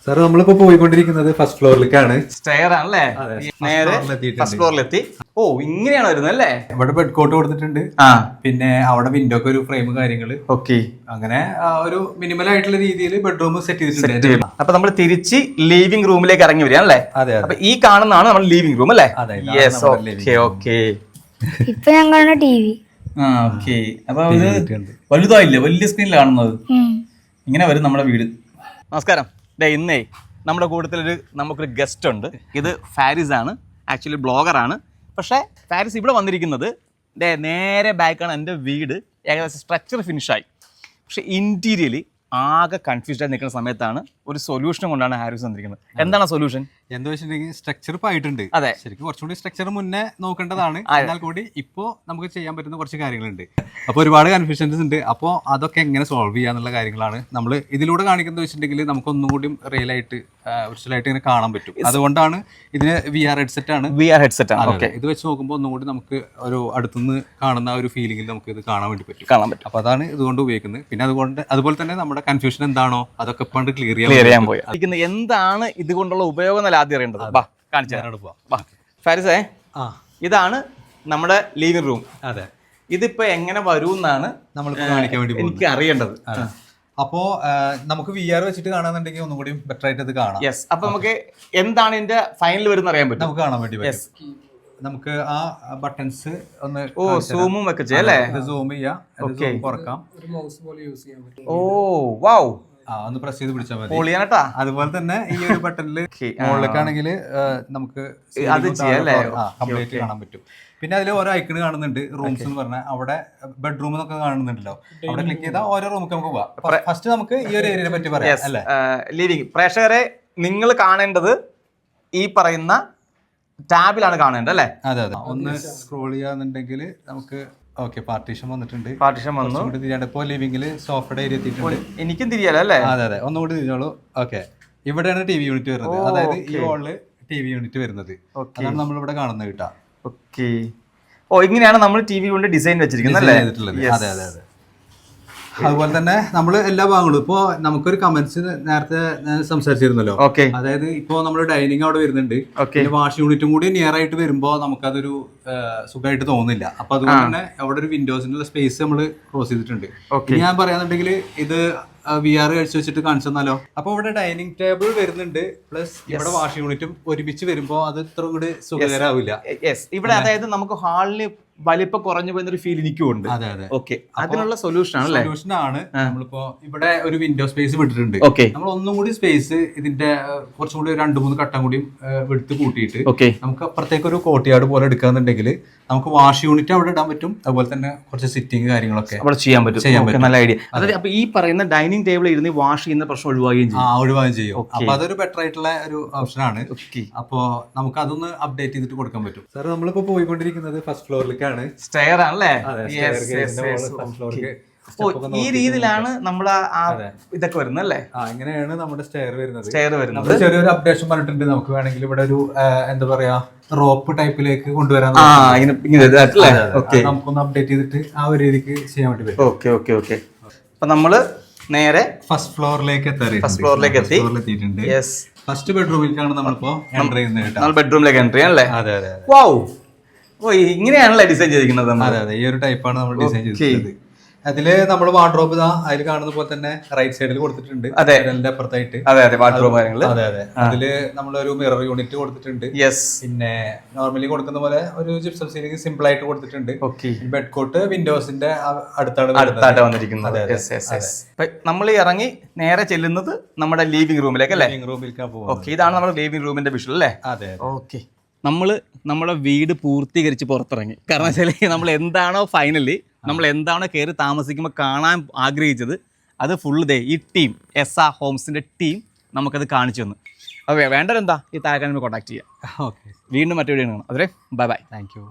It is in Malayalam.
സാർ നമ്മളിപ്പോ പോയിക്കൊണ്ടിരിക്കുന്നത് ഫസ്റ്റ് ഫ്ലോറിലേക്കാണ്. സ്റ്റെയർ ആണല്ലേ? നേരെ ഫസ്റ്റ് ഫ്ലോറിലെത്തി. ഓ, ഇങ്ങനെയാണ് വരുന്നത് അല്ലേ? ഇവിടെ ബെഡ് കോട്ട് കൊടുത്തിട്ടുണ്ട്. പിന്നെ അവിടെ വിൻഡോക്ക് ഒരു ഫ്രെയിം കാര്യങ്ങള്. ഓക്കെ, അങ്ങനെ ഒരു മിനിമൽ ആയിട്ടുള്ള രീതിയിൽ ബെഡ്റൂം സെറ്റ് ചെയ്തിട്ടുണ്ട്. അപ്പൊ നമ്മൾ തിരിച്ച് ലിവിംഗ് റൂമിലേക്ക് ഇറങ്ങി വരിക അല്ലേ? അതെ. അപ്പൊ ഈ കാണുന്നതാണ് നമ്മൾ ലിവിംഗ് റൂം അല്ലേ? യെസ്. ഓക്കെ. ഇപ്പൊ ഞാൻ കാണുന്ന ടിവി. ഓക്കെ. അപ്പൊ ഇത് വലുതായില്ലേ? വലിയ സ്ക്രീനിൽ കാണുന്നത്. ഇങ്ങനെ വരും നമ്മുടെ വീട്. നമസ്കാരം. ഇന്നേ നമ്മുടെ കൂട്ടത്തിലൊരു നമുക്കൊരു ഗസ്റ്റ് ഉണ്ട്. ഇത് ഫാരിസ് ആണ്. ആക്ച്വലി ബ്ലോഗറാണ്. പക്ഷേ ഫാരിസ് ഇവിടെ വന്നിരിക്കുന്നത് നേരെ ബാക്കാണ് എൻ്റെ വീട്. ഏകദേശം സ്ട്രക്ചർ ഫിനിഷായി. പക്ഷേ ഇൻറ്റീരിയലി ആകെ കൺഫ്യൂസ്ഡ് ആയി നിൽക്കുന്ന സമയത്താണ് ഒരു സൊല്യൂഷൻ കൊണ്ടാണ് ഹാരിസ് വന്നിരിക്കുന്നത്. എന്താണ് സൊല്യൂഷൻ? എന്താ വെച്ചിട്ടുണ്ടെങ്കിൽ സ്ട്രക്ചർ ഇപ്പൊ ആയിട്ടുണ്ട്. അതെ, ശരിക്കും കുറച്ചുകൂടി സ്ട്രക്ചർ മുന്നേ നോക്കേണ്ടതാണ്. എന്നാൽ കൂടി ഇപ്പോ നമുക്ക് ചെയ്യാൻ പറ്റുന്ന കുറച്ച് കാര്യങ്ങളുണ്ട്. അപ്പോൾ ഒരുപാട് കൺഫ്യൂഷൻസ് ഉണ്ട്. അപ്പോൾ അതൊക്കെ എങ്ങനെ സോൾവ് ചെയ്യാന്നുള്ള കാര്യങ്ങളാണ് നമ്മൾ ഇതിലൂടെ കാണിക്കുന്നത് വെച്ചിട്ടുണ്ടെങ്കിൽ നമുക്ക് ഒന്നും കൂടി റിയൽ ആയിട്ട് വിർച്വലായിട്ട് ഇങ്ങനെ കാണാൻ പറ്റും. അതുകൊണ്ടാണ് ഇതിന് VR ഹെഡ്സെറ്റ് ആണ്. ഓക്കെ. ഇത് വെച്ച് നോക്കുമ്പോൾ ഒന്നും കൂടി നമുക്ക് ഒരു അടുത്തുനിന്ന് കാണുന്ന ഒരു ഫീലിംഗിൽ നമുക്ക് ഇത് കാണാൻ പറ്റും. അപ്പോൾ അതാണ് ഇതുകൊണ്ട് ഉപയോഗിക്കുന്നത്. പിന്നെ അതുപോലെ തന്നെ നമ്മുടെ കൺഫ്യൂഷൻ എന്താണോ അതൊക്കെ പണ്ട് ക്ലിയർ ചെയ്യാൻ പോയി. എന്താണ് ഇതുകൊണ്ടുള്ള ഉപയോഗം എന്നല്ല ആദ്യം അറിയേണ്ടത്. ഫാരിസേ, ഇതാണ് നമ്മുടെ ലിവിംഗ് റൂം. അതെ. ഇതിപ്പോ എങ്ങനെ വരുമെന്നാണ് നമ്മളിപ്പോ കാണിക്കാൻ വേണ്ടി എനിക്ക് അറിയേണ്ടത്. അപ്പോ നമുക്ക് VR വെച്ചിട്ട് കാണാന്നുണ്ടെങ്കിൽ ഒന്നും കൂടി ബെറ്റർ ആയിട്ട് ഇത് കാണാം. യെസ്. അപ്പൊ നമുക്ക് എന്താണ് ഇതിന്റെ ഫൈനൽ വരുന്ന അറിയാൻ പറ്റും. നമുക്ക് കാണാൻ വേണ്ടി പറ്റും. നമുക്ക് ആ ബട്ടൺസ് ഒന്ന് സൂമും ഒക്കെ ചെയ്യാം അല്ലേ? സൂം ചെയ്യാം, കുറക്കാം. ഓ വൗ, ഒന്ന് പ്രസ് ചെയ്ത് പിടിച്ചാൽ മതി. പൊളിയാണട്ടാ. അതുപോലെ തന്നെ ഈ ഒരു ബട്ടണിൽ മുകളിലേക്കാണെങ്കിൽ നമുക്ക് കംപ്ലീറ്റ് കാണാൻ പറ്റും. പിന്നെ അതിൽ ഓരോ ഐക്കണ് കാണുന്നുണ്ട്. റൂംസ് എന്ന് പറഞ്ഞാൽ അവിടെ ബെഡ്റൂം എന്നൊക്കെ കാണുന്നുണ്ടല്ലോ. അവിടെ ക്ലിക്ക് ചെയ്താൽ ഓരോ റൂമിലേക്ക് നമുക്ക് പോവാം. ഫസ്റ്റ് നമുക്ക് ഈ ഒരു ഏരിയയെ പറ്റി പറയാം അല്ലേ? ലിവിംഗ്. പ്രേക്ഷകരെ, നിങ്ങൾ കാണേണ്ടത് ഈ പറയുന്ന ടാബിലാണ് കാണേണ്ടത് അല്ലേ? അതെ. ഒന്ന് സ്ക്രോൾ ചെയ്യാന്നുണ്ടെങ്കിൽ നമുക്ക് പാർട്ടീഷൻ വന്നിട്ടുണ്ട്. പാർട്ടീഷൻ വന്നു. ഇപ്പോൾ ലിവിംഗില് സോഫയുടെ ഏരിയ എത്തിയിട്ടുണ്ട്. എനിക്കും തിരിയാലോ അല്ലേ? അതെ. ഒന്നുകൂടി തിരിഞ്ഞോളൂ. ഓക്കെ, ഇവിടെയാണ് TV യൂണിറ്റ് വരുന്നത്. അതായത് ഈ ഹോളില് TV യൂണിറ്റ് വരുന്നത്. അതാണ് നമ്മൾ ഇവിടെ കാണുന്നത് കേട്ടോ. ഓക്കെ. ഓ, ഇങ്ങനെയാണ് നമ്മൾ TV കൊണ്ട് ഡിസൈൻ വെച്ചിരിക്കുന്നത് അല്ലേ? അതെ. അതുപോലെ തന്നെ നമ്മൾ എല്ലാ ഭാഗങ്ങളും ഇപ്പോ നമുക്കൊരു കമന്റ്സ് നേരത്തെ സംസാരിച്ചിരുന്നല്ലോ. അതായത് ഇപ്പോ നമ്മൾ ഡൈനിങ് അവിടെ വരുന്നുണ്ട്. പിന്നെ വാഷ് യൂണിറ്റും കൂടി നിയർ ആയിട്ട് വരുമ്പോ നമുക്കതൊരു സുഖമായിട്ട് തോന്നുന്നില്ല. അപ്പൊ അതുകൊണ്ട് തന്നെ അവിടെ ഒരു വിൻഡോസിനുള്ള സ്പേസ് നമ്മൾ ക്രോസ് ചെയ്തിട്ടുണ്ട്. ഞാൻ പറയാന്നുണ്ടെങ്കിൽ ഇത് VR കഴിച്ചു വെച്ചിട്ട് കാണിച്ചു തന്നാലോ? അപ്പൊ ഇവിടെ ഡൈനിങ് ടേബിൾ വരുന്നുണ്ട്. പ്ലസ് ഇവിടെ വാഷ് യൂണിറ്റും ഒരുമിച്ച് വരുമ്പോ അത് ഇത്ര കൂടി സുഖകരാവില്ല. ഇവിടെ അതായത് നമുക്ക് ഹാളിന് വലിപ്പം കുറഞ്ഞു പോയൊരു ഫീൽ എനിക്കുണ്ട്. അതെ. ഓക്കെ, അതിനുള്ള സൊല്യൂഷൻ ആണ് നമ്മളിപ്പോ ഇവിടെ ഒരു വിൻഡോ സ്പേസ് വിട്ടിട്ടുണ്ട്. നമ്മൾ ഒന്നും കൂടി സ്പേസ് ഇതിന്റെ കുറച്ചും കൂടി 2-3 കട്ടം കൂടി എടുത്ത് കൂട്ടിയിട്ട് നമുക്ക് അപ്പുറത്തേക്ക് ഒരു കോർട്ട്യാർഡ് പോലെ എടുക്കാന്നുണ്ടെങ്കിൽ നമുക്ക് വാഷ് യൂണിറ്റ് അവിടെ ഇടാൻ പറ്റും. അതുപോലെ തന്നെ കുറച്ച് സിറ്റിംഗ് കാര്യങ്ങളൊക്കെ അവിടെ ചെയ്യാൻ പറ്റും. നല്ല ഐഡിയ. അതായത് അപ്പൊ ഈ പറയുന്ന ഡൈനിങ് ടേബിൾ ഇരുന്ന് വാഷ് ചെയ്യുന്ന പ്രശ്നം ഒഴിവാകുകയും ചെയ്യും. അപ്പൊ അതൊരു ബെറ്റർ ആയിട്ടുള്ള ഒരു ഓപ്ഷൻ ആണ്. അപ്പോ നമുക്ക് അതൊന്ന് അപ്ഡേറ്റ് ചെയ്തിട്ട് കൊടുക്കാൻ പറ്റും. സാർ നമ്മളിപ്പോ പോയിക്കൊണ്ടിരിക്കുന്നത് ഫസ്റ്റ് ഫ്ലോറിലേക്കാണ്. സ്റ്റെയർ ആണല്ലേ? ഈ രീതിയിലാണ് നമ്മുടെ ഇതൊക്കെ വരുന്നത് അല്ലേ? ഇങ്ങനെയാണ് നമ്മുടെ സ്റ്റെയർ വരുന്നത്. ചെറിയൊരു അപ്ഡേഷൻ പറഞ്ഞിട്ടുണ്ട്. നമുക്ക് വേണമെങ്കിൽ ഇവിടെ ഒരു എന്താ പറയാ റോപ്പ് ടൈപ്പിലേക്ക് കൊണ്ടുവരാൻ നമുക്കൊന്ന് അപ്ഡേറ്റ് ചെയ്തിട്ട് ആ ഒരു രീതിക്ക് ചെയ്യാൻ വേണ്ടി പറ്റും. ഓക്കെ. അപ്പൊ നമ്മള് നേരെ ഫസ്റ്റ് ഫ്ലോറിലേക്ക് എത്തിയിട്ടുണ്ട്. ഫസ്റ്റ് ബെഡ്റൂമിലേക്കാണ് നമ്മളിപ്പോ എൻ്റർ ചെയ്യുന്നത്. ബെഡ്റൂമിലേക്ക് എൻ്റർ ചെയ്യാം അല്ലേ? അതെ. വൗ, ഇങ്ങനെയാണല്ലേ ഡിസൈൻ ചെയ്തിരിക്കുന്നത്? അതെ. ഈ ഒരു ടൈപ്പാണ് നമ്മൾ ഡിസൈൻ ചെയ്തിട്ടുള്ളത്. അതില് നമ്മൾ വാർഡ്രോബ് അതിൽ കാണുന്ന പോലെ തന്നെ റൈറ്റ് സൈഡിൽ കൊടുത്തിട്ടുണ്ട്. അപ്പുറത്തായിട്ട് അതെ. അതില് നമ്മളൊരു മിറർ യൂണിറ്റ് കൊടുത്തിട്ടുണ്ട്. പിന്നെ നോർമലി കൊടുക്കുന്ന പോലെ ഒരു ജിപ്സം സീലിംഗ് സിമ്പിൾ ആയിട്ട് കൊടുത്തിട്ടുണ്ട്. ബെഡ് കോട്ട് വിൻഡോസിന്റെ അടുത്താണ് വന്നിരിക്കുന്നത്. നമ്മൾ ഇറങ്ങി നേരെ ചെല്ലുന്നത് നമ്മുടെ ലിവിംഗ് റൂമിലേക്ക് അല്ലേ? റൂമിലേക്ക് പോകും. ഇതാണ് നമ്മുടെ ലിവിംഗ് റൂമിന്റെ വിഷ്വൽ അല്ലേ? അതെ. ഓക്കെ. നമ്മുടെ വീട് പൂർത്തീകരിച്ച് പുറത്തിറങ്ങി. കാരണം വെച്ചാൽ നമ്മൾ എന്താണോ ഫൈനലി നമ്മൾ എന്താണോ കയറി താമസിക്കുമ്പോൾ കാണാൻ ആഗ്രഹിച്ചത് അത് ഫുള്ള് ഈ ടീം SA ഹോംസിൻ്റെ ടീം നമുക്കത് കാണിച്ചു തന്നു. വേണ്ടവരെന്താ ഈ താഴെ കോൺടാക്ട് ചെയ്യാം. വീണ്ടും മറ്റൊരു വീഡിയോ കാണാം. അതുവരെ ബൈ. Thank you.